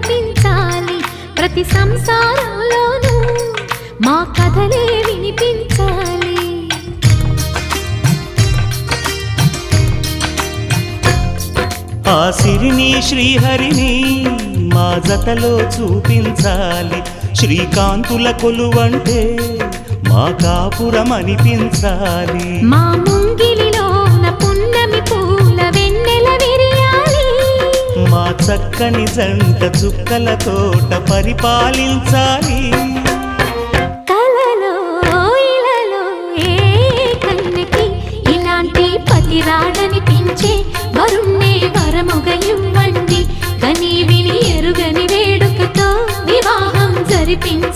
కనిపించాలి ప్రతి సంసారంలోనూ మా కథలే వినిపించాలి. ఆ సిరిని శ్రీహరిని మా జతలో చూపించాలి. శ్రీకాంతుల కొలువంటే మా కాపురం అనిపించాలి. మా ముంగిలిలోన పున్నమి పూల వెన్నెల విరియాలి. మా చక్కని జంట చుక్కల తోట పరిపాలించాలి. కలలో ఇలలో ఏ కన్నెకి ఇలాంటి పతి రాడనిపించే వరుణ్ణే వరముగా ఇవ్వండి. కని విని ఎరుగని వేడుకతో వివాహం జరిపించండి.